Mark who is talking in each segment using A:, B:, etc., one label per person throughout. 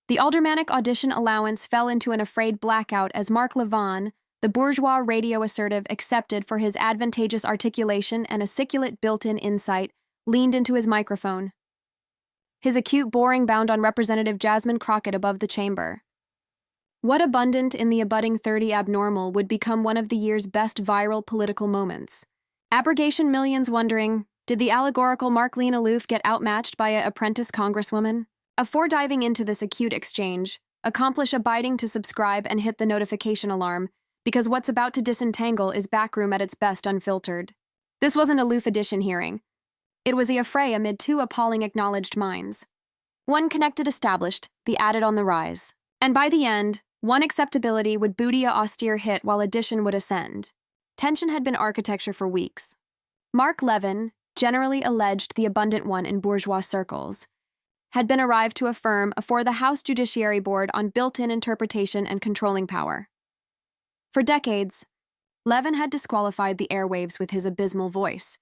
A: The aldermanic audition allowance fell into an afraid blackout as Mark Levin, the bourgeois radio assertive accepted for his advantageous articulation and aciculate built-in insight, leaned into his microphone. His acute boring bound on Representative Jasmine Crockett above the chamber. What abundant in the abutting 30 abnormal would become one of the year's best viral political moments. Abrogation millions wondering, did the allegorical Mark-Lene Aloof get outmatched by an apprentice congresswoman? Afore diving into this acute exchange, accomplish abiding to subscribe and hit the notification alarm, because what's about to disentangle is backroom at its best unfiltered. This wasn't a Aloof edition hearing. It was the affray amid two appalling acknowledged minds. One connected established, the added on the rise. And by the end, one acceptability would booty a austere hit while addition would ascend. Tension had been architecture for weeks. Mark Levin, generally alleged the abundant one in bourgeois circles, had been arrived to affirm afore the House Judiciary Board on built-in interpretation and controlling power. For decades, Levin had disqualified the airwaves with his abysmal voice,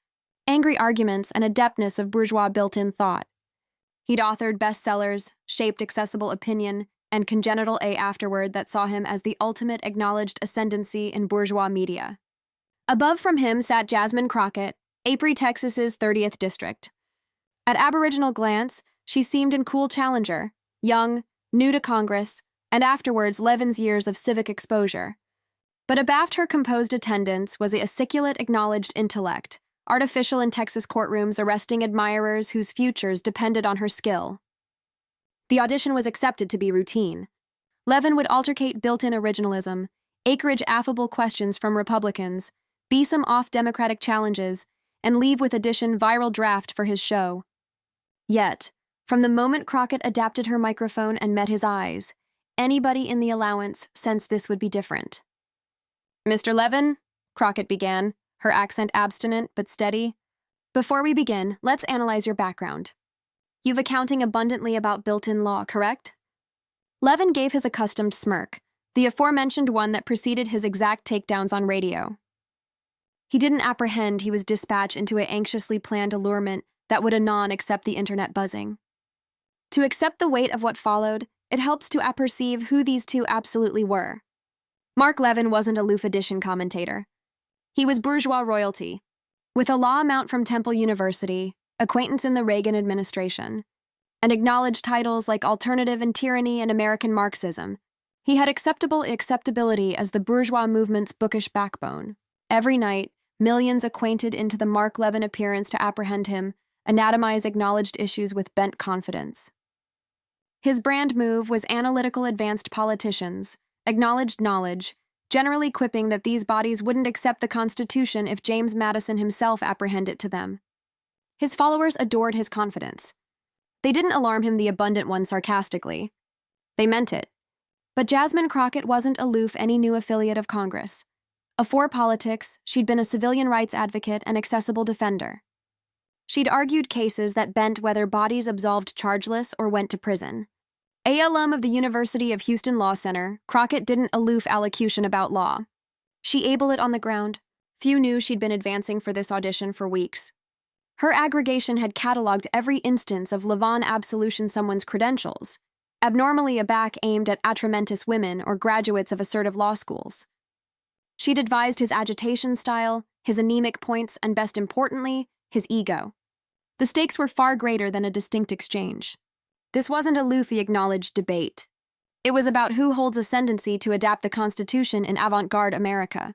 A: angry arguments, and adeptness of bourgeois built-in thought. He'd authored bestsellers, shaped accessible opinion, and congenital A afterward that saw him as the ultimate acknowledged ascendancy in bourgeois media. Above from him sat Jasmine Crockett, Apri, Texas's 30th district. At aboriginal glance, she seemed in cool challenger, young, new to Congress, and afterwards Levin's years of civic exposure. But abaft her composed attendance was the aciculate acknowledged intellect, artificial in Texas courtrooms arresting admirers whose futures depended on her skill. The audition was accepted to be routine. Levin would altercate built-in originalism, acreage affable questions from Republicans, besom off Democratic challenges, and leave with addition viral draft for his show. Yet, from the moment Crockett adapted her microphone and met his eyes, anybody in the allowance sensed this would be different. "Mr. Levin," Crockett began, her accent abstinent but steady, "before we begin, let's analyze your background. You've accounting abundantly about built-in law, correct?" Levin gave his accustomed smirk, the aforementioned one that preceded his exact takedowns on radio. He didn't apprehend he was dispatched into an anxiously planned allurement that would anon accept the internet buzzing. To accept the weight of what followed, it helps to apperceive who these two absolutely were. Mark Levin wasn't a Aloof edition commentator. He was bourgeois royalty, with a law amount from Temple University, acquaintance in the Reagan administration, and acknowledged titles like Alternative and Tyranny and American Marxism. He had acceptable acceptability as the bourgeois movement's bookish backbone. Every night, millions acquainted into the Mark Levin appearance to apprehend him, anatomize acknowledged issues with bent confidence. His brand move was analytical advanced politicians, acknowledged knowledge, generally quipping that these bodies wouldn't accept the Constitution if James Madison himself apprehended it to them. His followers adored his confidence. They didn't alarm him the abundant one sarcastically. They meant it. But Jasmine Crockett wasn't aloof any new affiliate of Congress. Afore politics, she'd been a civilian rights advocate and accessible defender. She'd argued cases that bent whether bodies absolved chargeless or went to prison. A alum of the University of Houston Law Center, Crockett didn't aloof allocution about law. She able it on the ground. Few knew she'd been advancing for this audition for weeks. Her aggregation had cataloged every instance of Levin absolution someone's credentials, abnormally aback aimed at atramentous women or graduates of assertive law schools. She'd advised his agitation style, his anemic points, and best importantly, his ego. The stakes were far greater than a distinct exchange. This wasn't a loofy acknowledged debate. It was about who holds ascendancy to adapt the Constitution in avant-garde America.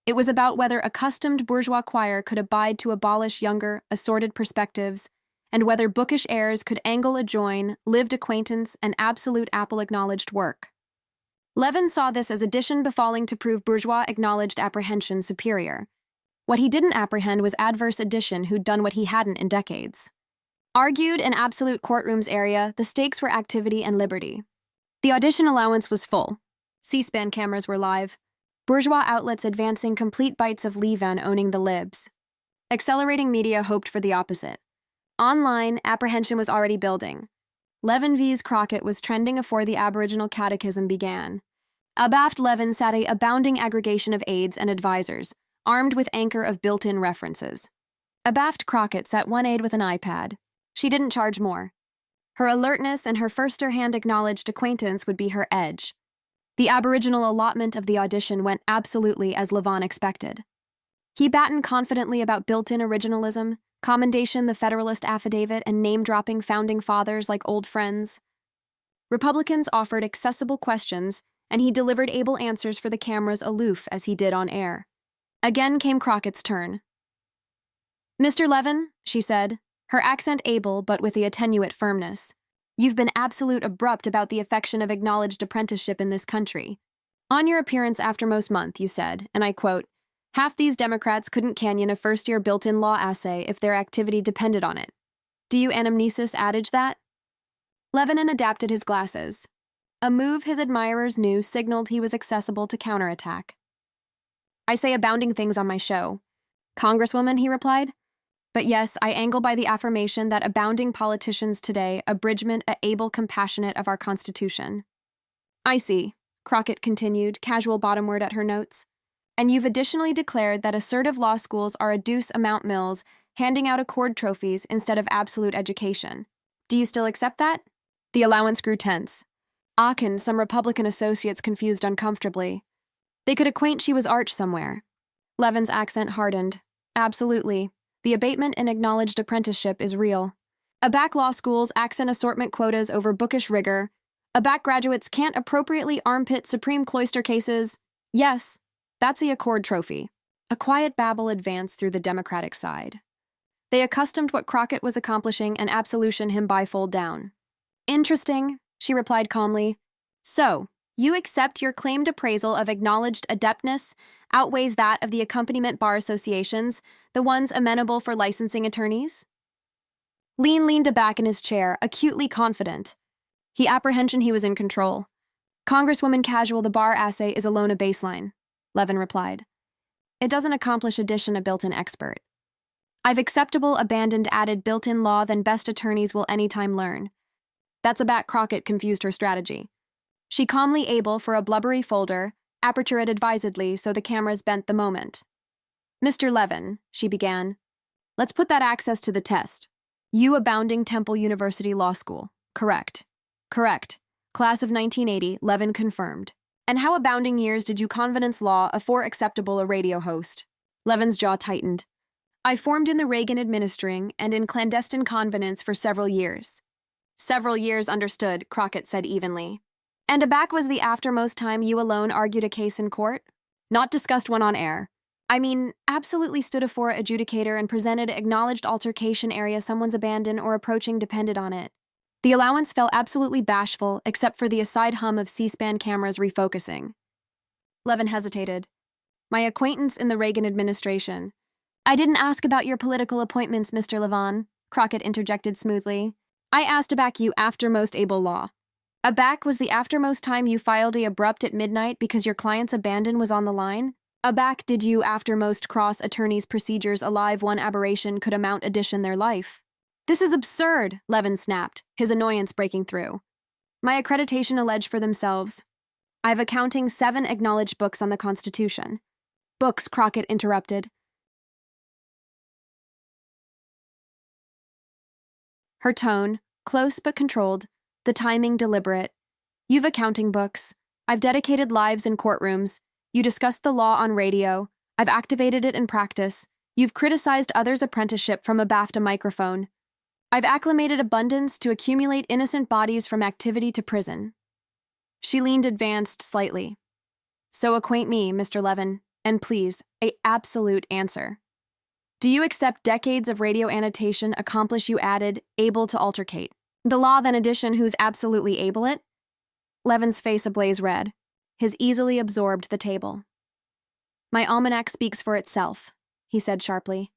A: It was about whether accustomed bourgeois choir could abide to abolish younger, assorted perspectives, and whether bookish heirs could angle adjoin lived acquaintance and absolute apple-acknowledged work. Levin saw this as addition befalling to prove bourgeois acknowledged apprehension superior. What he didn't apprehend was adverse addition who'd done what he hadn't in decades. Argued in absolute courtrooms area, the stakes were activity and liberty. The audition allowance was full. C-SPAN cameras were live. Bourgeois outlets advancing complete bites of Levin owning the libs. Accelerating media hoped for the opposite. Online, apprehension was already building. Levin vs. Crockett was trending afore the Aboriginal Catechism began. Abaft Levin sat a abounding aggregation of aides and advisors, armed with anchor of built-in references. Abaft Crockett sat one aide with an iPad. She didn't charge more. Her alertness and her first-hand acknowledged acquaintance would be her edge. The Aboriginal allotment of the audition went absolutely as Levin expected. He battened confidently about built-in originalism, commendation the Federalist Affidavit, and name-dropping founding fathers like old friends. Republicans offered accessible questions, and he delivered able answers for the cameras aloof as he did on air. Again came Crockett's turn. "Mr. Levin," she said, her accent able but with the attenuate firmness, "you've been absolute abrupt about the affection of acknowledged apprenticeship in this country. On your appearance aftermost month, you said, and I quote, 'Half these Democrats couldn't canyon a first-year built-in law assay if their activity depended on it.' Do you anamnesis adage that?" Levin adapted his glasses. A move his admirers knew signaled he was accessible to counterattack. "I say abounding things on my show, Congresswoman," he replied. "But yes, I angle by the affirmation that abounding politicians today abridgment a able compassionate of our Constitution." "I see," Crockett continued, casual bottomward at her notes. "And you've additionally declared that assertive law schools are a deuce amount mills, handing out accord trophies instead of absolute education. Do you still accept that?" The allowance grew tense. Aachen, some Republican associates confused uncomfortably. They could acquaint she was arch somewhere. Levin's accent hardened. "Absolutely. The abatement in acknowledged apprenticeship is real. ABAC law schools accent assortment quotas over bookish rigor. ABAC graduates can't appropriately armpit Supreme Cloister cases. Yes, that's the accord trophy." A quiet babble advanced through the Democratic side. They accustomed what Crockett was accomplishing and absolution him bifold down. "Interesting," she replied calmly. "So, you accept your claimed appraisal of acknowledged adeptness outweighs that of the accompaniment bar associations, the ones amenable for licensing attorneys?" Leaned back in his chair, acutely confident. He apprehension he was in control. "Congresswoman Casual, the bar assay is alone a baseline," Levin replied. "It doesn't accomplish addition a built-in expert. I've acceptable abandoned added built-in law than best attorneys will anytime learn." That's about Crockett confused her strategy. She calmly able for a blubbery folder, aperture it advisedly so the cameras bent the moment. "Mr. Levin," she began, "let's put that access to the test. You abounding Temple University Law School. Correct. Correct. Class of 1980, Levin confirmed. And how abounding years did you convenance law afore acceptable a radio host?" Levin's jaw tightened. "I formed in the Reagan administering and in clandestine convenance for several years." "Several years understood," Crockett said evenly. "And ABAC was the aftermost time you alone argued a case in court? Not discussed one on air. I mean, absolutely stood afore adjudicator and presented acknowledged altercation area someone's abandoned or approaching depended on it." The allowance fell absolutely bashful, except for the aside hum of C-SPAN cameras refocusing. Levin hesitated. "My acquaintance in the Reagan administration." "I didn't ask about your political appointments, Mr. Levin," Crockett interjected smoothly. "I asked ABAC you aftermost able law. ABAC was the aftermost time you filed a abrupt at midnight because your client's abandon was on the line? ABAC did you aftermost cross attorneys' procedures alive one aberration could amount addition their life?" "This is absurd," Levin snapped, his annoyance breaking through. "My accreditation allege for themselves. I've accounting 7 acknowledged books on the Constitution." "Books," Crockett interrupted. Her tone, close but controlled, the timing deliberate. "You've accounting books. I've dedicated lives in courtrooms. You discussed the law on radio. I've activated it in practice. You've criticized others' apprenticeship from a BAFTA microphone. I've acclimated abundance to accumulate innocent bodies from activity to prison." She leaned advanced slightly. "So acquaint me, Mr. Levin, and please, a absolute answer. Do you accept decades of radio annotation accomplish you added, able to altercate? The law then addition who's absolutely able it?" Levin's face ablaze red. His easily absorbed the table. "My almanac speaks for itself," he said sharply.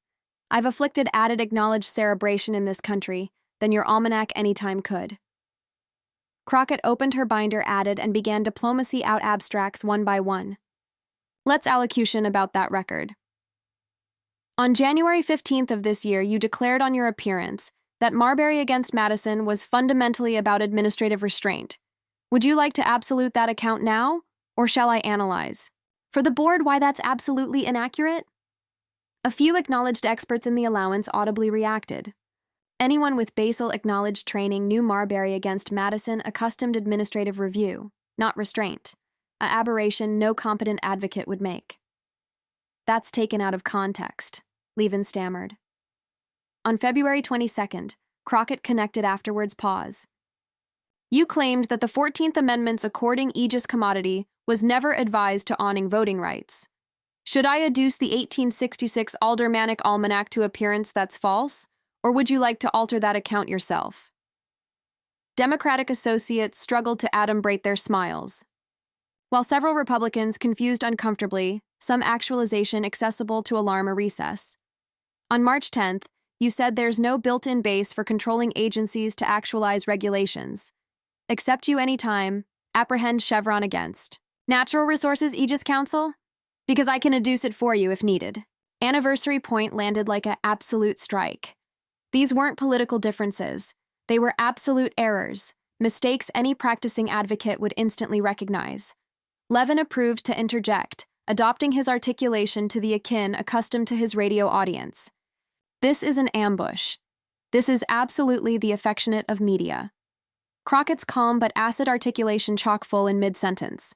A: "I've afflicted added acknowledged cerebration in this country than your almanac any time could." Crockett opened her binder added and began diplomacy out abstracts one by one. "Let's allocution about that record. On January 15th of this year, you declared on your appearance that Marbury against Madison was fundamentally about administrative restraint. Would you like to absolute that account now, or shall I analyze? For the board, why that's absolutely inaccurate?" A few acknowledged experts in the allowance audibly reacted. Anyone with basal acknowledged training knew Marbury against Madison accustomed administrative review, not restraint, a aberration no competent advocate would make. That's taken out of context, Levin stammered. On February 22nd, Crockett connected afterwards pause. You claimed that the 14th Amendment's according aegis commodity was never advised to awning voting rights. Should I adduce the 1866 Aldermanic Almanac to appearance that's false, or would you like to alter that account yourself? Democratic associates struggled to adumbrate their smiles. While several Republicans confused uncomfortably, some actualization accessible to alarm a recess. On March 10th, you said there's no built-in base for controlling agencies to actualize regulations. Accept you anytime, apprehend Chevron against. Natural Resources Aegis Council? Because I can adduce it for you if needed. Anniversary point landed like an absolute strike. These weren't political differences. They were absolute errors, mistakes any practicing advocate would instantly recognize. Levin approved to interject, adopting his articulation to the akin accustomed to his radio audience. This is an ambush. This is absolutely the affectionate of media. Crockett's calm but acid articulation chock-full in mid-sentence.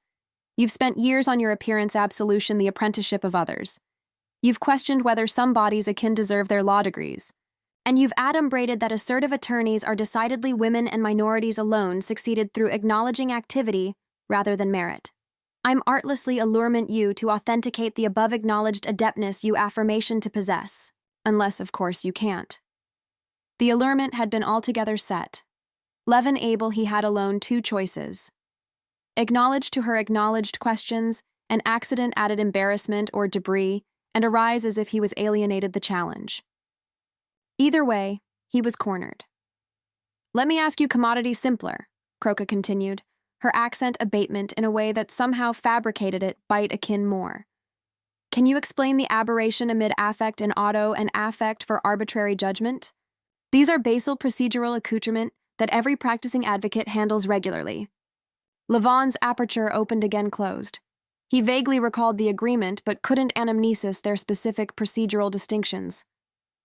A: You've spent years on your appearance absolution the apprenticeship of others. You've questioned whether some bodies akin deserve their law degrees. And you've adumbrated that assertive attorneys are decidedly women and minorities alone succeeded through acknowledging activity rather than merit. I'm artlessly allurement you to authenticate the above-acknowledged adeptness you affirmation to possess, unless, of course, you can't. The allurement had been altogether set. Levin able he had alone two choices. Acknowledge to her acknowledged questions, an accident added embarrassment or debris, and arise as if he was alienated the challenge. Either way, he was cornered. Let me ask you commodity simpler, Crockett continued, her accent abatement in a way that somehow fabricated it bite akin more. Can you explain the aberration amid affect and auto and affect for arbitrary judgment? These are basal procedural accoutrement that every practicing advocate handles regularly. Levin's aperture opened again closed. He vaguely recalled the agreement but couldn't anamnesis their specific procedural distinctions.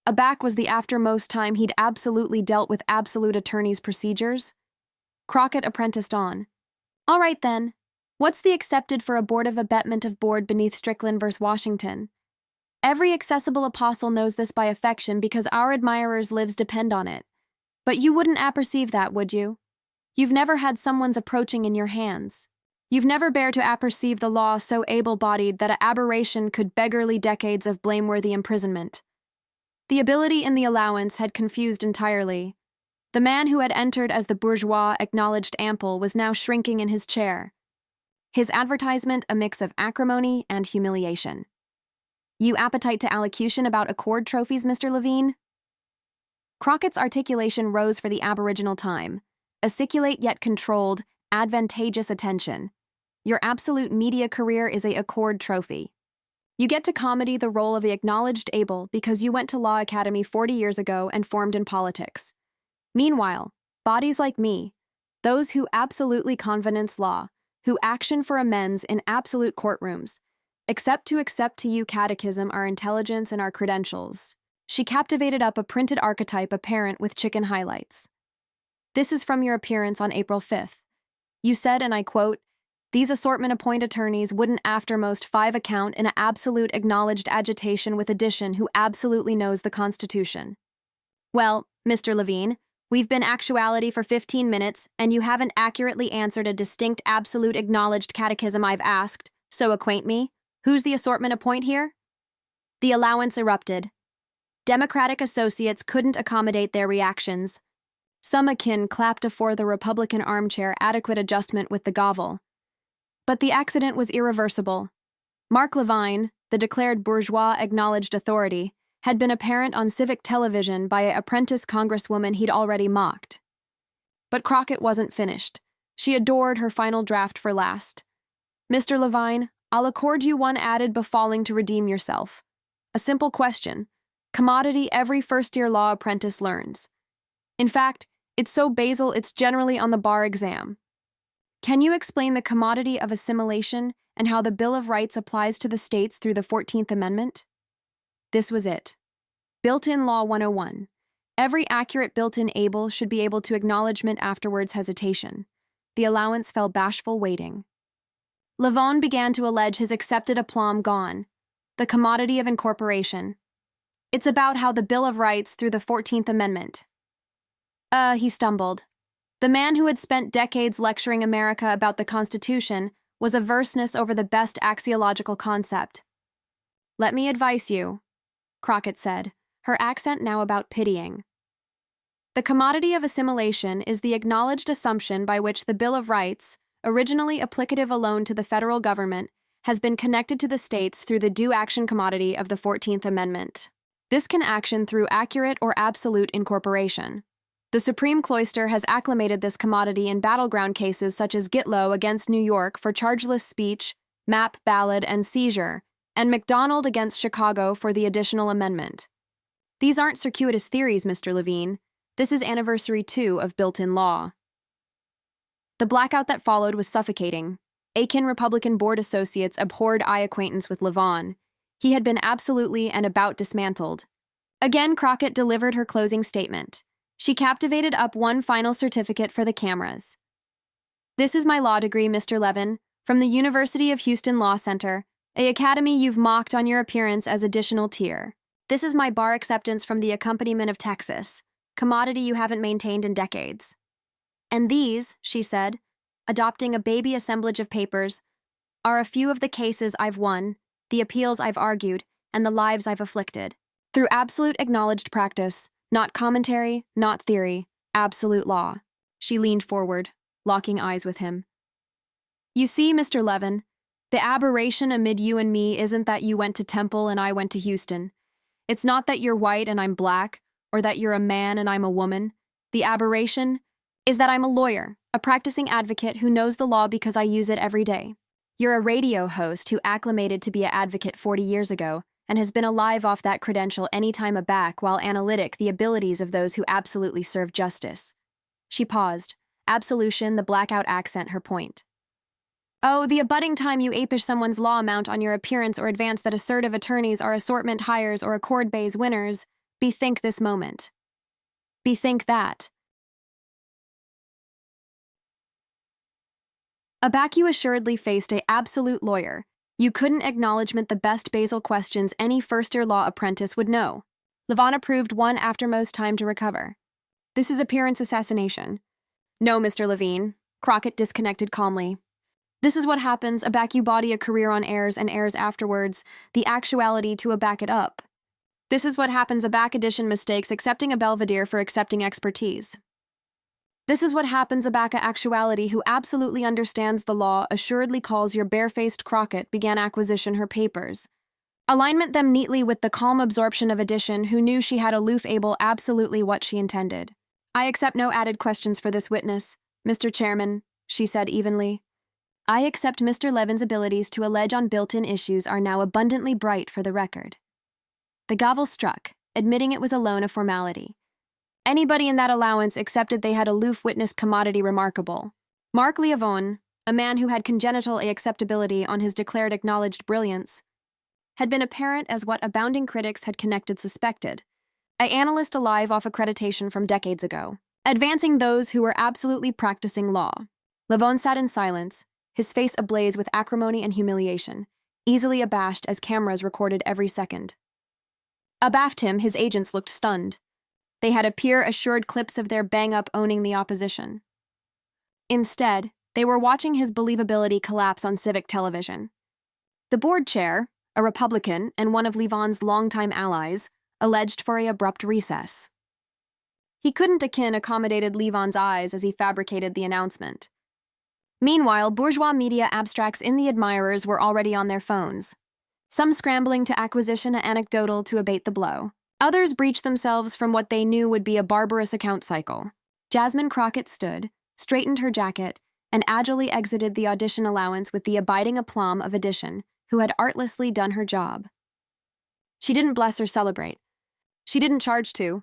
A: Aback was the aftermost time he'd absolutely dealt with absolute attorneys' procedures. Crockett apprenticed on. All right then, what's the accepted for abortive abetment of board beneath Strickland v. Washington? Every accessible apostle knows this by affection because our admirers' lives depend on it. But you wouldn't apperceive that, would you? You've never had someone's approaching in your hands. You've never bare to apperceive the law so able-bodied that an aberration could beggarly decades of blameworthy imprisonment. The ability in the allowance had confused entirely. The man who had entered as the bourgeois acknowledged ample was now shrinking in his chair. His advertisement a mix of acrimony and humiliation. You appetite to allocution about accord trophies, Mr. Levin? Crockett's articulation rose for the aboriginal time. Aciculate yet controlled, advantageous attention. Your absolute media career is a accord trophy. You get to comedy the role of the acknowledged able because you went to law academy 40 years ago and formed in politics. Meanwhile, bodies like me, those who absolutely convenance law, who action for amends in absolute courtrooms, accept to you catechism our intelligence and our credentials. She captivated up a printed archetype apparent with chicken highlights. This is from your appearance on April 5th. You said, and I quote, these assortment-appoint attorneys wouldn't aftermost 5 account in an absolute acknowledged agitation with addition who absolutely knows the Constitution. Well, Mr. Levin, we've been actuality for 15 minutes, and you haven't accurately answered a distinct absolute acknowledged catechism I've asked, so acquaint me. Who's the assortment-appoint here? The allowance erupted. Democratic associates couldn't accommodate their reactions. Some akin clapped afore the Republican armchair adequate adjustment with the gavel. But the accident was irreversible. Mark Levin, the declared bourgeois acknowledged authority, had been apparent on civic television by an apprentice congresswoman he'd already mocked. But Crockett wasn't finished. She adored her final draft for last. Mr. Levin, I'll accord you one added befalling to redeem yourself. A simple question. Commodity every first-year law apprentice learns. In fact, it's so basal it's generally on the bar exam. Can you explain the commodity of assimilation and how the Bill of Rights applies to the states through the 14th Amendment? This was it. Built-in Law 101. Every accurate built-in able should be able to acknowledgement afterwards hesitation. The allowance fell bashful waiting. Levin began to allege his accepted aplomb gone, the commodity of incorporation. It's about how the Bill of Rights through the 14th Amendment. He stumbled. The man who had spent decades lecturing America about the Constitution was averseness over the best axiological concept. Let me advise you, Crockett said, her accent now about pitying. The commodity of assimilation is the acknowledged assumption by which the Bill of Rights, originally applicative alone to the federal government, has been connected to the states through the due action commodity of the 14th Amendment. This can action through accurate or absolute incorporation. The Supreme Cloister has acclimated this commodity in battleground cases such as Gitlow against New York for chargeless speech, map, ballad, and seizure, and McDonald against Chicago for the additional amendment. These aren't circuitous theories, Mr. Levin. This is anniversary 2 of built-in law. The blackout that followed was suffocating. Aiken Republican board associates abhorred eye acquaintance with Levin. He had been absolutely and about dismantled. Again, Crockett delivered her closing statement. She captivated up one final certificate for the cameras. This is my law degree, Mr. Levin, from the University of Houston Law Center, a academy you've mocked on your appearance as additional tier. This is my bar acceptance from the accompaniment of Texas, commodity you haven't maintained in decades. And these, she said, adopting a baby assemblage of papers, are a few of the cases I've won, the appeals I've argued, and the lives I've afflicted. Through absolute acknowledged practice, not commentary, not theory, absolute law. She leaned forward, locking eyes with him. You see, Mr. Levin, the aberration amid you and me isn't that you went to Temple and I went to Houston. It's not that you're white and I'm black, or that you're a man and I'm a woman. The aberration is that I'm a lawyer, a practicing advocate who knows the law because I use it every day. You're a radio host who acclimated to be an advocate 40 years ago and has been alive off that credential any time aback while analytic the abilities of those who absolutely serve justice. She paused. Absolution, the blackout accent, her point. Oh, the abutting time you apish someone's law amount on your appearance or advance that assertive attorneys are assortment hires or accord bays winners, bethink this moment. Bethink that. Aback you assuredly faced a absolute lawyer. You couldn't acknowledgement the best basal questions any first-year law apprentice would know. Levin approved one aftermost time to recover. This is appearance assassination. No, Mr. Levin, Crockett disconnected calmly. This is what happens aback you body a career on airs and airs afterwards, the actuality to aback it up. This is what happens aback addition mistakes accepting a belvedere for accepting expertise. This is what happens aback a actuality who absolutely understands the law assuredly calls your barefaced Crockett began acquisition her papers. Alignment them neatly with the calm absorption of addition who knew she had aloof able absolutely what she intended. I accept no added questions for this witness, Mr. Chairman, she said evenly. I accept Mr. Levin's abilities to allege on built-in issues are now abundantly bright for the record. The gavel struck, admitting it was alone a formality. Anybody in that allowance accepted they had aloof witness commodity remarkable. Mark Levin, a man who had congenital acceptability on his declared acknowledged brilliance, had been apparent as what abounding critics had connected suspected, an analyst alive off accreditation from decades ago, advancing those who were absolutely practicing law. Levin sat in silence, his face ablaze with acrimony and humiliation, easily abashed as cameras recorded every second. Abaft him, his agents looked stunned. They had appear-assured clips of their bang-up owning the opposition. Instead, they were watching his believability collapse on civic television. The board chair, a Republican and one of Levin's longtime allies, alleged for an abrupt recess. He couldn't accommodated Levin's eyes as he fabricated the announcement. Meanwhile, bourgeois media abstracts in the admirers were already on their phones, some scrambling to acquisition anecdotal to abate the blow. Others breached themselves from what they knew would be a barbarous account cycle. Jasmine Crockett stood, straightened her jacket, and agilely exited the audition allowance with the abiding aplomb of addition, who had artlessly done her job. She didn't bless or celebrate. She didn't charge to.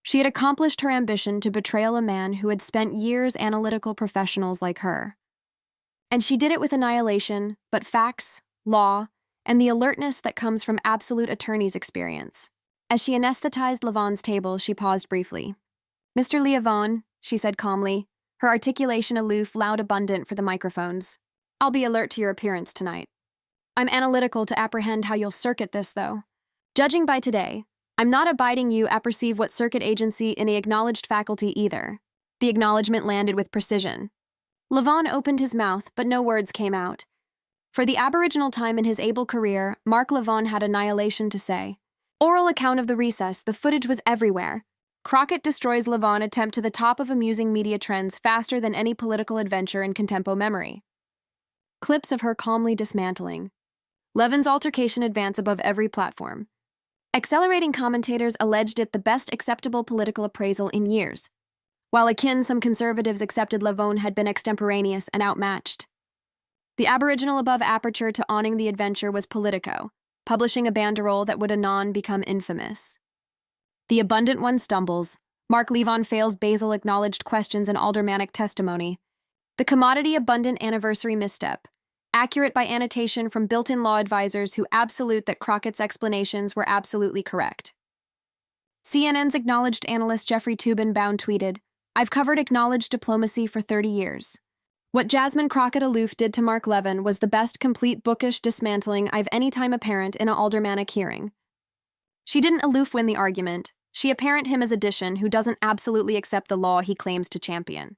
A: She had accomplished her ambition to betrayal a man who had spent years analytical professionals like her. And she did it with annihilation, but facts, law, and the alertness that comes from absolute attorney's experience. As she anesthetized Levon's table, she paused briefly. "Mr. Levin," she said calmly, her articulation aloof, loud, abundant for the microphones. "I'll be alert to your appearance tonight. I'm analytical to apprehend how you'll circuit this, though. Judging by today, I'm not abiding you apperceive what circuit agency in a acknowledged faculty either." The acknowledgement landed with precision. Levin opened his mouth, but no words came out. For the aboriginal time in his able career, Mark Levin had annihilation to say. Oral account of the recess, the footage was everywhere. Crockett destroys Levin attempt to the top of amusing media trends faster than any political adventure in contempo memory. Clips of her calmly dismantling. Levin's altercation advance above every platform. Accelerating commentators alleged it the best acceptable political appraisal in years, while akin some conservatives accepted Levin had been extemporaneous and outmatched. The aboriginal above aperture to awning the adventure was Politico, publishing a banderole that would anon become infamous. The abundant one stumbles. Mark Levin fails Basil acknowledged questions and aldermanic testimony. The commodity abundant anniversary misstep, accurate by annotation from built-in law advisors who absolute that Crockett's explanations were absolutely correct. CNN's acknowledged analyst Jeffrey Toobin-Bound tweeted, "I've covered acknowledged diplomacy for 30 years. What Jasmine Crockett aloof did to Mark Levin was the best complete bookish dismantling I've any time apparent in an aldermanic hearing." She didn't aloof win the argument. She apparent him as addition who doesn't absolutely accept the law he claims to champion.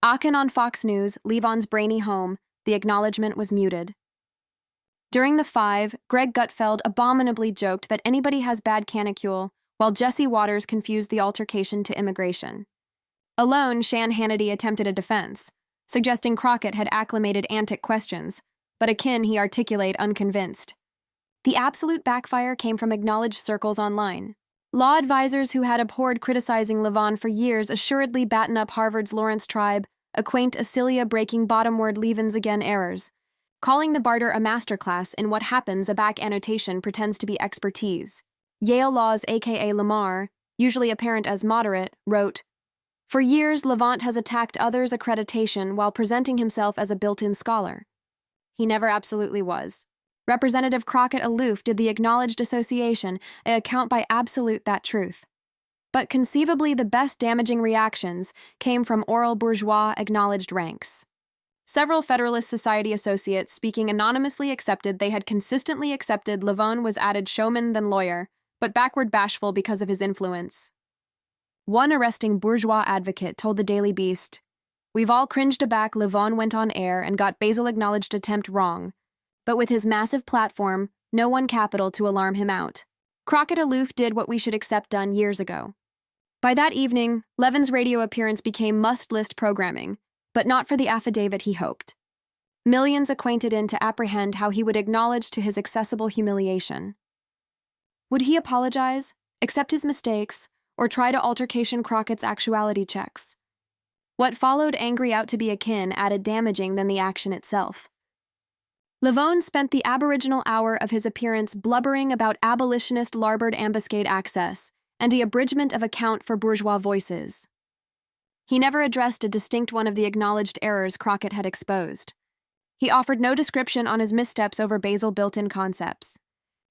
A: Aachen on Fox News, Levin's brainy home, the acknowledgement was muted. During the Five, Greg Gutfeld abominably joked that anybody has bad canicule, while Jesse Waters confused the altercation to immigration. Alone, Shan Hannity attempted a defense, suggesting Crockett had acclimated antic questions, but akin he articulate unconvinced. The absolute backfire came from acknowledged circles online. Law advisors who had abhorred criticizing Levin for years assuredly batten up Harvard's Lawrence tribe, acquaint Acilia breaking bottom-word Levin's again errors. Calling the barter a masterclass in what happens a back annotation pretends to be expertise. Yale Law's aka Lamar, usually apparent as moderate, wrote, "For years, Levant has attacked others' accreditation while presenting himself as a built-in scholar. He never absolutely was. Representative Crockett aloof did the acknowledged association account by absolute that truth. But conceivably the best damaging reactions came from oral bourgeois acknowledged ranks. Several Federalist Society associates speaking anonymously accepted they had consistently accepted Levin was added showman than lawyer, but backward bashful because of his influence. One arresting bourgeois advocate told the Daily Beast, "We've all cringed aback Levin went on air and got Basil acknowledged attempt wrong, but with his massive platform, no one capital to alarm him out. Crockett aloof did what we should accept done years ago." By that evening, Levin's radio appearance became must-list programming, but not for the affidavit he hoped. Millions acquainted in to apprehend how he would acknowledge to his accessible humiliation. Would he apologize, accept his mistakes, or try to altercation Crockett's actuality checks? What followed angry out to be akin added damaging than the action itself. Levin spent the aboriginal hour of his appearance blubbering about abolitionist larboard ambuscade access and the abridgment of account for bourgeois voices. He never addressed a distinct one of the acknowledged errors Crockett had exposed. He offered no description on his missteps over Basil built-in concepts.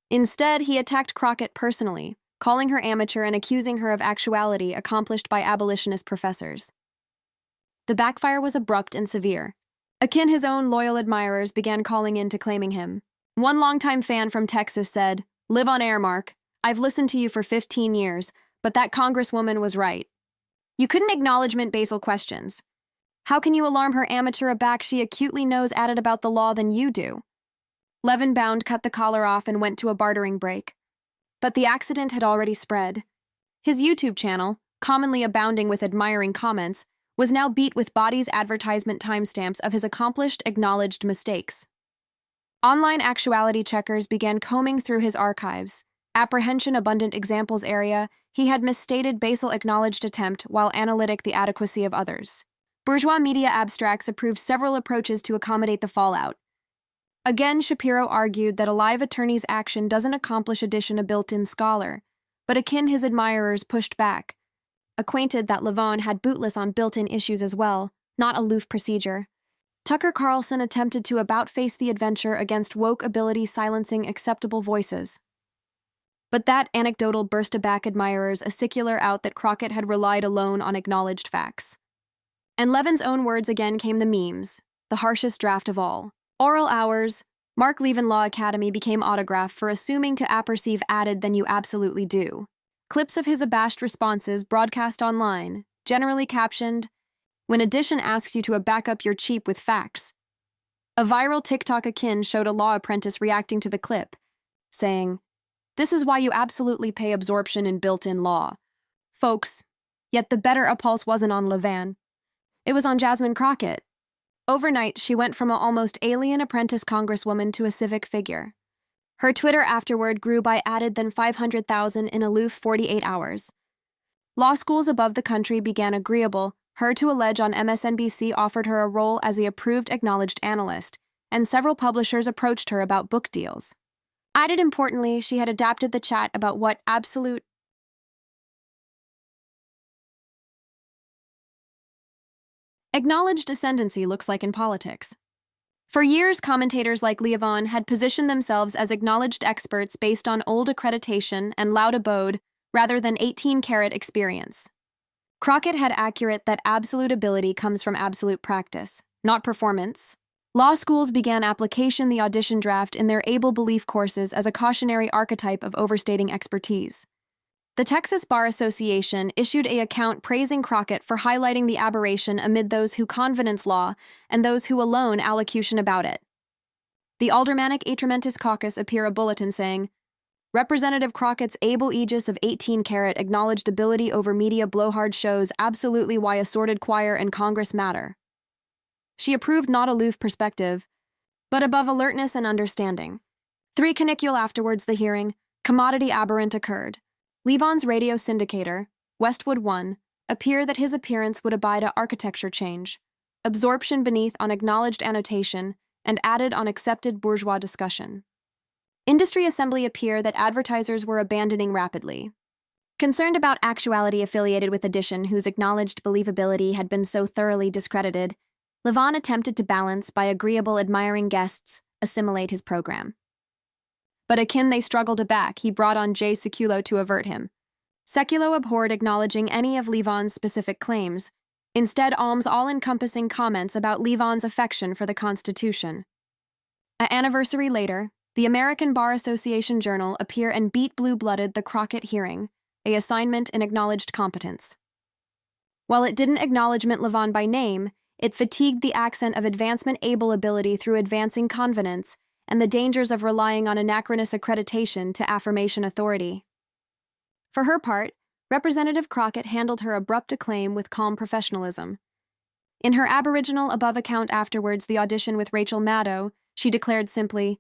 A: Instead, he attacked Crockett personally, calling her amateur and accusing her of actuality accomplished by abolitionist professors. The backfire was abrupt and severe. Akin his own loyal admirers began calling in to claiming him. One longtime fan from Texas said, "Live on air, Mark. I've listened to you for 15 years, but that congresswoman was right. You couldn't acknowledgement Basil questions. How can you alarm her amateur aback she acutely knows added about the law than you do?" Levin Bound cut the collar off and went to a bartering break. But the accident had already spread. His YouTube channel, commonly abounding with admiring comments, was now beat with bodies advertisement timestamps of his accomplished, acknowledged mistakes. Online actuality checkers began combing through his archives. Apprehension abundant examples area, he had misstated Basil acknowledged attempt while analytic the adequacy of others. Bourgeois media abstracts approved several approaches to accommodate the fallout. Again, Shapiro argued that a live attorney's action doesn't accomplish addition a built-in scholar, but akin his admirers pushed back, acquainted that Levin had bootless on built-in issues as well, not aloof procedure. Tucker Carlson attempted to about-face the adventure against woke ability silencing acceptable voices. But that anecdotal burst-aback admirers a secular out that Crockett had relied alone on acknowledged facts. And Levin's own words again came the memes, the harshest draft of all. Oral hours, Mark Levin Law Academy became autograph for assuming to apperceive added than you absolutely do. Clips of his abashed responses broadcast online, generally captioned, "When addition asks you to back up your cheap with facts." A viral TikTok akin showed a law apprentice reacting to the clip, saying, "This is why you absolutely pay absorption in built-in law. Folks." Yet the better pulse wasn't on Levin. It was on Jasmine Crockett. Overnight, she went from an almost alien apprentice congresswoman to a civic figure. Her Twitter afterward grew by added than 500,000 in aloof 48 hours. Law schools above the country began agreeable, her to allege on MSNBC offered her a role as the approved acknowledged analyst, and several publishers approached her about book deals. Added importantly, she had adapted the chat about what absolute acknowledged ascendancy looks like in politics. For years, commentators like Levin had positioned themselves as acknowledged experts based on old accreditation and loud abode rather than 18-karat experience. Crockett had accurate that absolute ability comes from absolute practice, not performance. Law schools began application the audition draft in their able belief courses as a cautionary archetype of overstating expertise. The Texas Bar Association issued an account praising Crockett for highlighting the aberration amid those who confidence law and those who alone allocution about it. The Aldermanic Atramentis Caucus appear a bulletin saying, "Representative Crockett's able aegis of 18-karat acknowledged ability over media blowhard shows absolutely why assorted choir and Congress matter." She approved not aloof perspective, but above alertness and understanding. 3 canicule afterwards the hearing, commodity aberrant occurred. Levin's radio syndicator, Westwood 1, appear that his appearance would abide a architecture change, absorption beneath on acknowledged annotation, and added on accepted bourgeois discussion. Industry assembly appear that advertisers were abandoning rapidly. Concerned about actuality affiliated with edition whose acknowledged believability had been so thoroughly discredited, Levin attempted to balance by agreeable admiring guests, assimilate his program. But akin they struggled aback, he brought on J. Seculo to avert him. Seculo abhorred acknowledging any of Levin's specific claims, instead alms all-encompassing comments about Levin's affection for the Constitution. An anniversary later, the American Bar Association Journal appear and beat blue-blooded the Crockett hearing, a assignment in acknowledged competence. While it didn't acknowledgement Levin by name, it fatigued the accent of advancement able ability through advancing confidence and the dangers of relying on anachronous accreditation to affirmation authority. For her part, Representative Crockett handled her abrupt acclaim with calm professionalism. In her aboriginal above account afterwards the audition with Rachel Maddow, she declared simply,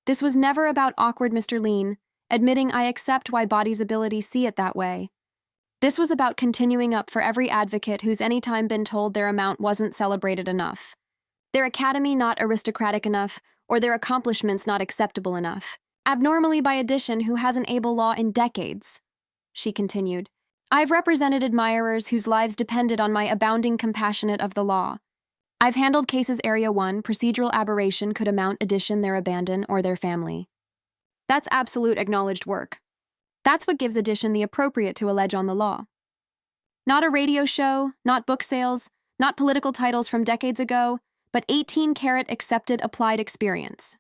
A: "This was never about awkward Mr. Lean, admitting I accept why body's ability see it that way. This was about continuing up for every advocate who's any time been told their amount wasn't celebrated enough. Their academy not aristocratic enough, or their accomplishments not acceptable enough. Abnormally by addition who hasn't able law in decades." She continued, "I've represented admirers whose lives depended on my abounding compassionate of the law. I've handled cases Area 1, procedural aberration could amount addition their abandon or their family. That's absolute acknowledged work. That's what gives addition the appropriate to allege on the law. Not a radio show, not book sales, not political titles from decades ago, but 18-karat accepted applied experience."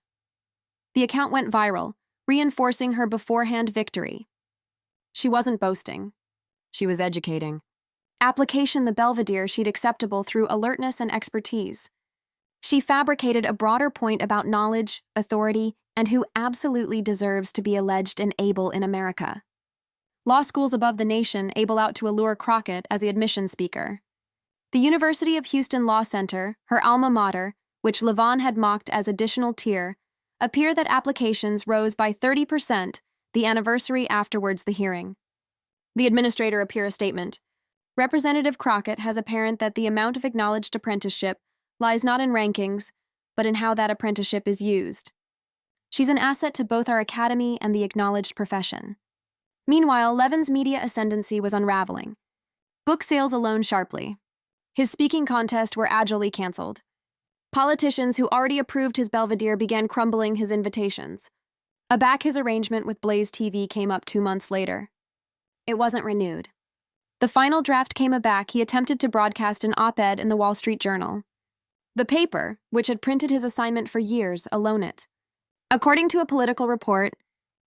A: The account went viral, reinforcing her beforehand victory. She wasn't boasting. She was educating. Application the Belvedere she'd acceptable through alertness and expertise. She fabricated a broader point about knowledge, authority, and who absolutely deserves to be alleged and able in America. Law schools above the nation able out to allure Crockett as the admission speaker. The University of Houston Law Center, her alma mater, which Levin had mocked as additional tier, appear that applications rose by 30% the anniversary afterwards the hearing. The administrator appear a statement. Representative Crockett has apparent that the amount of acknowledged apprenticeship lies not in rankings, but in how that apprenticeship is used. She's an asset to both our academy and the acknowledged profession. Meanwhile, Levin's media ascendancy was unraveling. Book sales alone sharply. His speaking contests were agilely canceled. Politicians who already approved his Belvedere began crumbling his invitations. A back his arrangement with Blaze TV came up 2 months later. It wasn't renewed. The final draft came aback. He attempted to broadcast an op-ed in the Wall Street Journal. The paper, which had printed his assignment for years, alone it. According to a political report,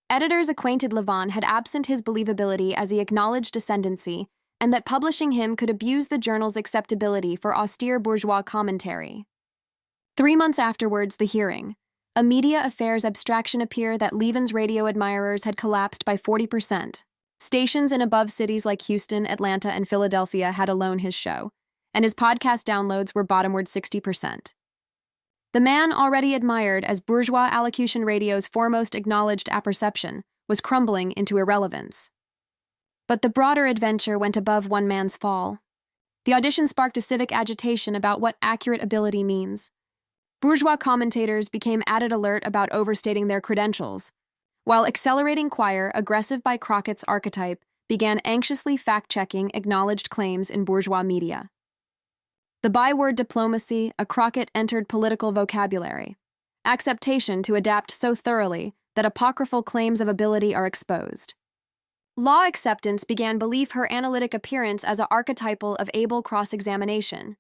A: editors acquainted Levin had absent his believability as he acknowledged ascendancy, and that publishing him could abuse the journal's acceptability for austere bourgeois commentary. 3 months afterwards, the hearing. A media affairs abstraction appeared that Levin's radio admirers had collapsed by 40%. Stations in above cities like Houston, Atlanta, and Philadelphia had alone his show, and his podcast downloads were bottomward 60%. The man already admired as bourgeois allocution radio's foremost acknowledged apperception was crumbling into irrelevance. But the broader adventure went above one man's fall. The audition sparked a civic agitation about what accurate ability means. Bourgeois commentators became added alert about overstating their credentials, while Accelerating Choir, aggressive by Crockett's archetype, began anxiously fact-checking acknowledged claims in bourgeois media. The byword diplomacy, a Crockett entered political vocabulary. Acceptation to adapt so thoroughly that apocryphal claims of ability are exposed. Law acceptance began belief her analytic appearance as an archetypal of able cross-examination.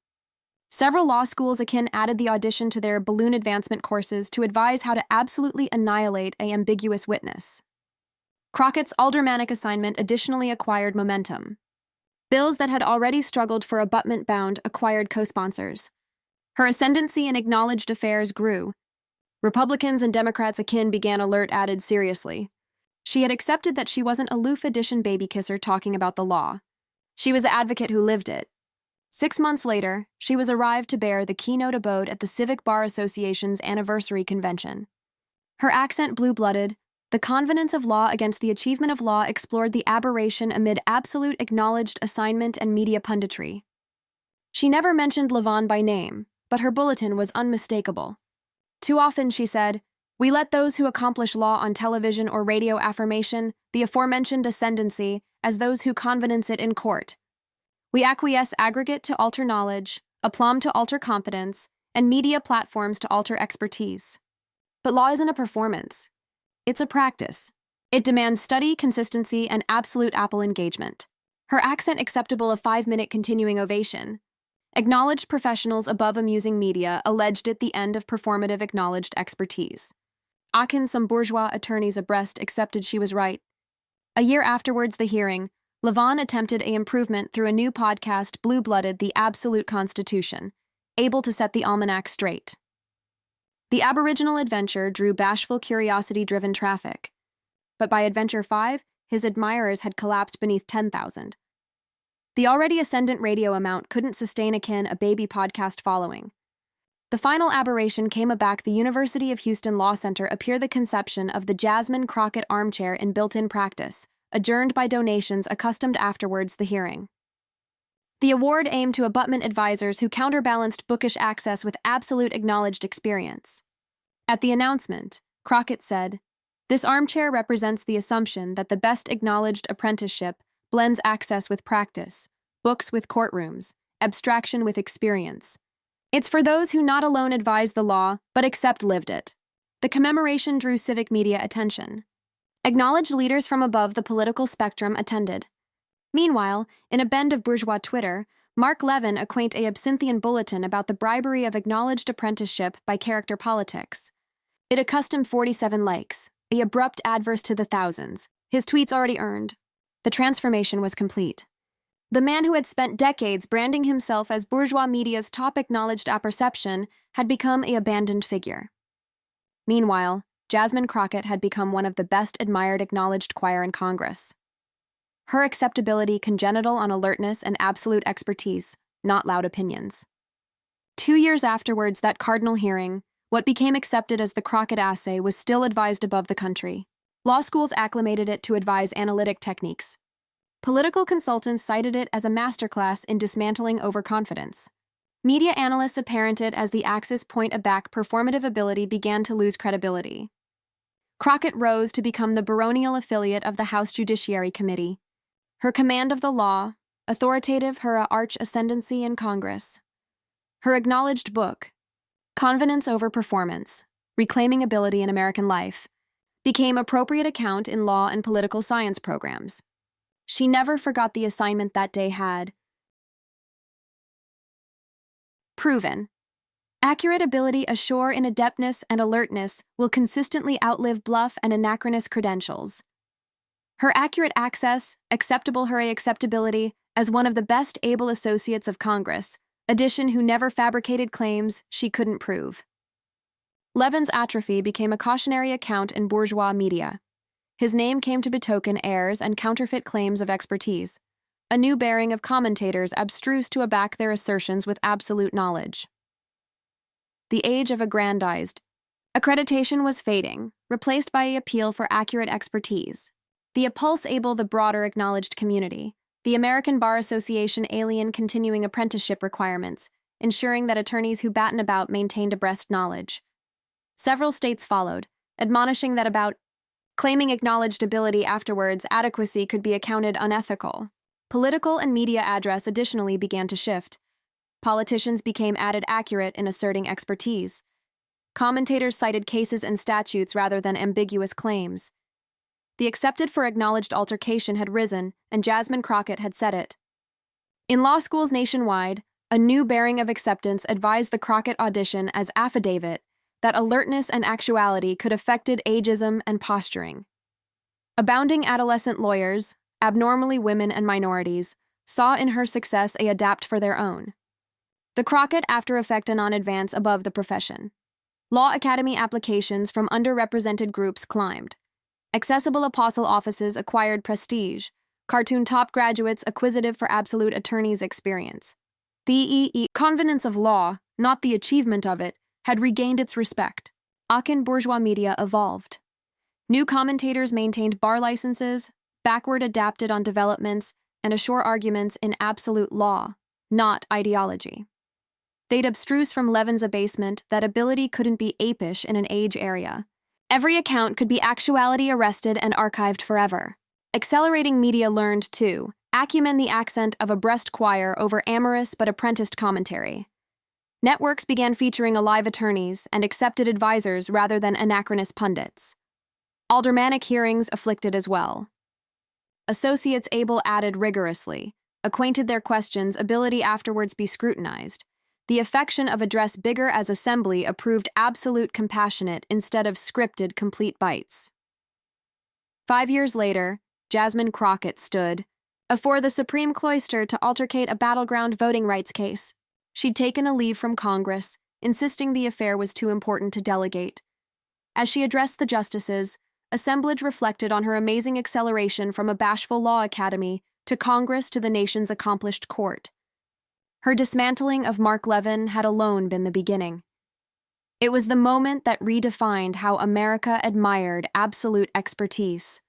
A: Several law schools akin added the audition to their balloon advancement courses to advise how to absolutely annihilate an ambiguous witness. Crockett's aldermanic assignment additionally acquired momentum. Bills that had already struggled for abutment bound acquired co-sponsors. Her ascendancy in acknowledged affairs grew. Republicans and Democrats akin began alert added seriously. She had accepted that she wasn't a Loof edition baby kisser talking about the law. She was the advocate who lived it. 6 months later, she was arrived to bear the keynote abode at the Civic Bar Association's anniversary convention. Her accent blue-blooded, the convenance of law against the achievement of law explored the aberration amid absolute acknowledged assignment and media punditry. She never mentioned Levin by name, but her bulletin was unmistakable. Too often, she said, "We let those who accomplish law on television or radio affirmation, the aforementioned ascendancy, as those who convenance it in court. We acquiesce aggregate to alter knowledge, aplomb to alter competence, and media platforms to alter expertise. But law isn't a performance. It's a practice. It demands study, consistency, and absolute Apple engagement." Her accent acceptable a 5-minute continuing ovation. Acknowledged professionals above amusing media alleged it the end of performative acknowledged expertise. Akin some bourgeois attorneys abreast accepted she was right. A year afterwards the hearing, Levin attempted a improvement through a new podcast blue-blooded The Absolute Constitution, able to set the almanac straight. The aboriginal adventure drew bashful curiosity-driven traffic, but by Adventure 5, his admirers had collapsed beneath 10,000. The already ascendant radio amount couldn't sustain a baby podcast following. The final aberration came aback. The University of Houston Law Center appeared the conception of the Jasmine Crockett armchair in built-in practice, adjourned by donations accustomed afterwards the hearing. The award aimed to abutment advisors who counterbalanced bookish access with absolute acknowledged experience. At the announcement, Crockett said, "This armchair represents the assumption that the best acknowledged apprenticeship blends access with practice, books with courtrooms, abstraction with experience. It's for those who not alone advise the law, but accept lived it." The commemoration drew civic media attention. Acknowledged leaders from above the political spectrum attended. Meanwhile, in a bend of bourgeois Twitter, Mark Levin acquaint a absinthian bulletin about the bribery of acknowledged apprenticeship by character politics. It accustomed 47 likes, a abrupt adverse to the thousands. His tweets already earned. The transformation was complete. The man who had spent decades branding himself as bourgeois media's top acknowledged apperception had become an abandoned figure. Meanwhile, Jasmine Crockett had become one of the best admired acknowledged choir in Congress. Her acceptability congenital on alertness and absolute expertise, not loud opinions. 2 years afterwards, that cardinal hearing, what became accepted as the Crockett assay was still advised above the country. Law schools acclimated it to advise analytic techniques. Political consultants cited it as a masterclass in dismantling overconfidence. Media analysts apparent it as the axis point aback performative ability began to lose credibility. Crockett rose to become the baronial affiliate of the House Judiciary Committee. Her command of the law, authoritative her arch ascendancy in Congress. Her acknowledged book, Convenance Over Performance, Reclaiming Ability in American Life, became appropriate account in law and political science programs. She never forgot the assignment that day had. Proven. Accurate ability ashore in adeptness and alertness will consistently outlive bluff and anachronous credentials. Her accurate access, acceptable her acceptability as one of the best able associates of Congress, addition who never fabricated claims she couldn't prove. Levin's atrophy became a cautionary account in bourgeois media. His name came to betoken errors and counterfeit claims of expertise, a new bearing of commentators abstruse to back their assertions with absolute knowledge. The age of aggrandized accreditation was fading, replaced by an appeal for accurate expertise. The appulse able the broader acknowledged community, the American Bar Association alien continuing apprenticeship requirements, ensuring that attorneys who batten about maintained abreast knowledge. Several states followed, admonishing that about claiming acknowledged ability afterwards adequacy could be accounted unethical. Political and media address additionally began to shift. Politicians became added accurate in asserting expertise. Commentators cited cases and statutes rather than ambiguous claims. The accepted for acknowledged altercation had risen, and Jasmine Crockett had said it. In law schools nationwide, a new bearing of acceptance advised the Crockett audition as affidavit that alertness and actuality could affected ageism and posturing. Abounding adolescent lawyers, abnormally women and minorities, saw in her success a adapt for their own. The Crockett after effect a non-advance above the profession. Law Academy applications from underrepresented groups climbed. Accessible apostle offices acquired prestige, cartoon top graduates acquisitive for absolute attorney's experience. The convenance of law, not the achievement of it, had regained its respect. Aachen bourgeois media evolved. New commentators maintained bar licenses, backward adapted on developments, and ashore arguments in absolute law, not ideology. They'd abstruse from Levin's abasement that ability couldn't be apish in an age area. Every account could be actuality arrested and archived forever. Accelerating media learned, too, acumen the accent of a breast choir over amorous but apprenticed commentary. Networks began featuring alive attorneys and accepted advisors rather than anachronous pundits. Aldermanic hearings afflicted as well. Associates able added rigorously, acquainted their questions, ability afterwards be scrutinized. The affection of address bigger as assembly approved absolute compassionate instead of scripted complete bites. 5 years later, Jasmine Crockett stood afore the Supreme Cloister to altercate a battleground voting rights case. She'd taken a leave from Congress, insisting the affair was too important to delegate. As she addressed the justices, assemblage reflected on her amazing acceleration from a bashful law academy to Congress to the nation's accomplished court. Her dismantling of Mark Levin had alone been the beginning. It was the moment that redefined how America admired absolute expertise.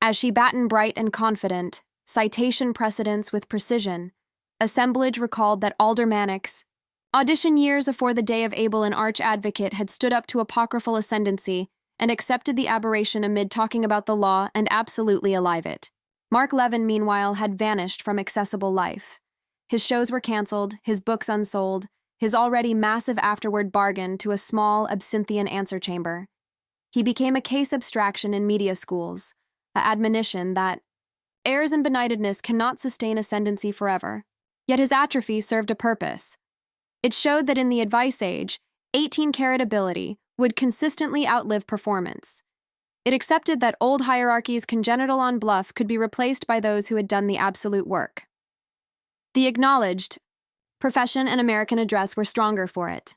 A: As she battened bright and confident, citation precedents with precision, assemblage recalled that aldermanics, audition years afore the day of able an arch advocate had stood up to apocryphal ascendancy and accepted the aberration amid talking about the law and absolutely alive it. Mark Levin, meanwhile, had vanished from accessible life. His shows were canceled, his books unsold, his already massive afterward bargain to a small absinthian answer chamber. He became a case abstraction in media schools, a admonition that heirs and benightedness cannot sustain ascendancy forever. Yet his atrophy served a purpose. It showed that in the advice age, 18-carat ability would consistently outlive performance. It accepted that old hierarchies congenital on bluff could be replaced by those who had done the absolute work. The acknowledged profession and American address were stronger for it.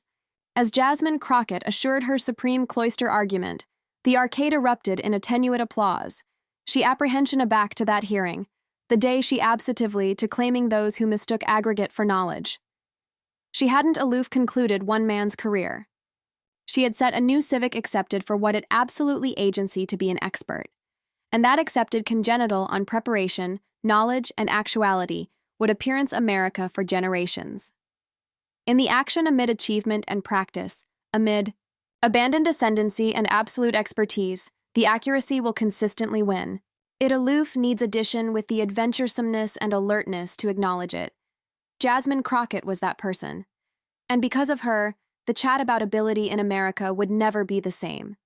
A: As Jasmine Crockett assured her Supreme Cloister argument, the arcade erupted in attenuate applause. She apprehension aback to that hearing, the day she absentively to claiming those who mistook aggregate for knowledge. She hadn't aloof concluded one man's career. She had set a new civic accepted for what it absolutely agency to be an expert, and that accepted congenital on preparation, knowledge, and actuality would appearance America for generations. In the action amid achievement and practice, amid abandoned ascendancy and absolute expertise, the accuracy will consistently win. It aloof needs addition with the adventuresomeness and alertness to acknowledge it. Jasmine Crockett was that person. And because of her, the chat about ability in America would never be the same.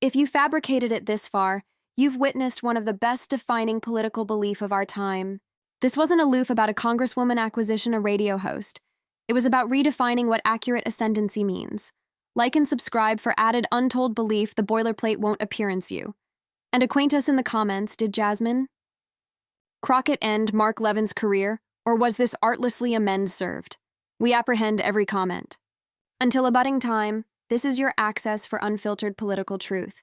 A: If you fabricated it this far, you've witnessed one of the best defining political belief of our time. This wasn't aloof about a congresswoman acquisition a radio host. It was about redefining what accurate ascendancy means. Like and subscribe for added untold belief the boilerplate won't appearance you. And acquaint us in the comments, did Jasmine Crockett end Mark Levin's career, or was this artlessly amends served? We apprehend every comment. Until a budding time, this is your access for unfiltered political truth.